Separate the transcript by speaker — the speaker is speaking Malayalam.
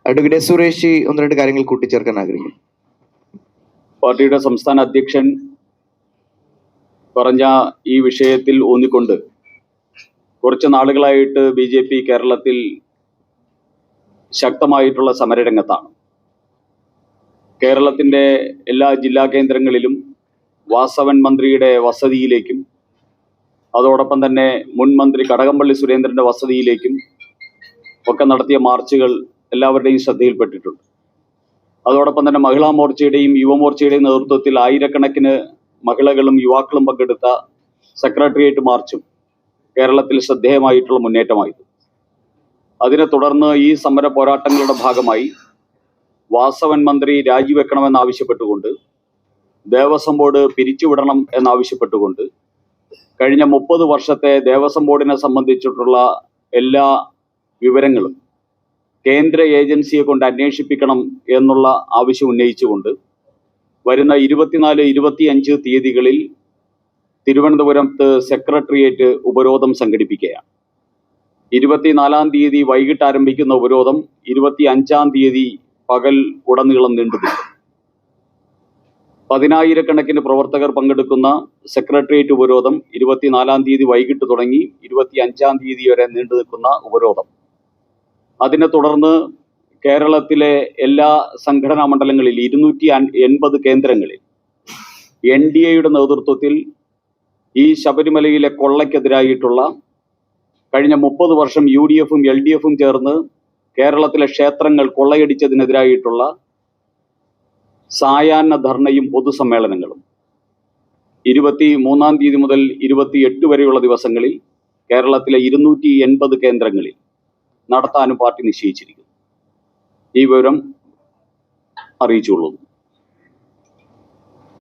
Speaker 1: അഡ്വക്കേറ്റ് സുരേഷ് ഒന്ന് രണ്ട് കാര്യങ്ങൾ കൂട്ടിച്ചേർക്കാൻ ആഗ്രഹിക്കുന്നു.
Speaker 2: പാർട്ടിയുടെ സംസ്ഥാന അധ്യക്ഷൻ പറഞ്ഞ ഈ വിഷയത്തിൽ ഊന്നിക്കൊണ്ട് കുറച്ച് നാളുകളായിട്ട് BJP കേരളത്തിൽ ശക്തമായിട്ടുള്ള സമരരംഗത്താണ്. കേരളത്തിൻ്റെ എല്ലാ ജില്ലാ കേന്ദ്രങ്ങളിലും വാസവൻ മന്ത്രിയുടെ വസതിയിലേക്കും അതോടൊപ്പം തന്നെ മുൻ മന്ത്രി കടകംപള്ളി സുരേന്ദ്രൻ്റെ വസതിയിലേക്കും ഒക്കെ നടത്തിയ മാർച്ചുകൾ എല്ലാവരുടെയും ശ്രദ്ധയിൽപ്പെട്ടിട്ടുണ്ട്. അതോടൊപ്പം തന്നെ മഹിളാ മോർച്ചയുടെയും യുവമോർച്ചയുടെയും നേതൃത്വത്തിൽ ആയിരക്കണക്കിന് മഹിളകളും യുവാക്കളും പങ്കെടുത്ത സെക്രട്ടേറിയറ്റ് മാർച്ചും കേരളത്തിൽ ശ്രദ്ധേയമായിട്ടുള്ള മുന്നേറ്റമായിരുന്നു. അതിനെ തുടർന്ന് ഈ സമര പോരാട്ടങ്ങളുടെ ഭാഗമായി വാസവൻ മന്ത്രി രാജിവെക്കണമെന്നാവശ്യപ്പെട്ടുകൊണ്ട് ദേവസ്വം ബോർഡ് പിരിച്ചുവിടണം എന്നാവശ്യപ്പെട്ടുകൊണ്ട് കഴിഞ്ഞ 30 വർഷത്തെ ദേവസ്വം ബോർഡിനെ സംബന്ധിച്ചിട്ടുള്ള എല്ലാ വിവരങ്ങളും കേന്ദ്ര ഏജൻസിയെ കൊണ്ട് അന്വേഷിപ്പിക്കണം എന്നുള്ള ആവശ്യം ഉന്നയിച്ചുകൊണ്ട് വരുന്ന 24, 25 തീയതികളിൽ തിരുവനന്തപുരത്ത് സെക്രട്ടേറിയറ്റ് ഉപരോധം സംഘടിപ്പിക്കുകയാണ്. 24-ാം തീയതി വൈകിട്ട് ആരംഭിക്കുന്ന ഉപരോധം 25-ാം തീയതി പകൽ ഉടനീളം നീണ്ടുനിൽക്കും. 10,000-കണക്കിന് പ്രവർത്തകർ പങ്കെടുക്കുന്ന സെക്രട്ടേറിയറ്റ് ഉപരോധം 24-ാം തീയതി വൈകിട്ട് തുടങ്ങി 25-ാം തീയതി വരെ നീണ്ടു നിൽക്കുന്ന ഉപരോധം. അതിനെ തുടർന്ന് കേരളത്തിലെ എല്ലാ സംഘടനാ മണ്ഡലങ്ങളിൽ 280 കേന്ദ്രങ്ങളിൽ NDAയുടെ നേതൃത്വത്തിൽ ഈ ശബരിമലയിലെ കൊള്ളയ്ക്കെതിരായിട്ടുള്ള കഴിഞ്ഞ 30 വർഷം UDFും LDFും ചേർന്ന് കേരളത്തിലെ ക്ഷേത്രങ്ങൾ കൊള്ളയടിച്ചതിനെതിരായിട്ടുള്ള സായാഹ്ന ധർണയും പൊതുസമ്മേളനങ്ങളും 23-ാം തീയതി മുതൽ 28 വരെയുള്ള ദിവസങ്ങളിൽ കേരളത്തിലെ 280 കേന്ദ്രങ്ങളിൽ നടത്താനും പാർട്ടി നിശ്ചയിച്ചിരിക്കുന്നു. ഈ വിവരം അറിയിച്ചുകൊള്ളുന്നു.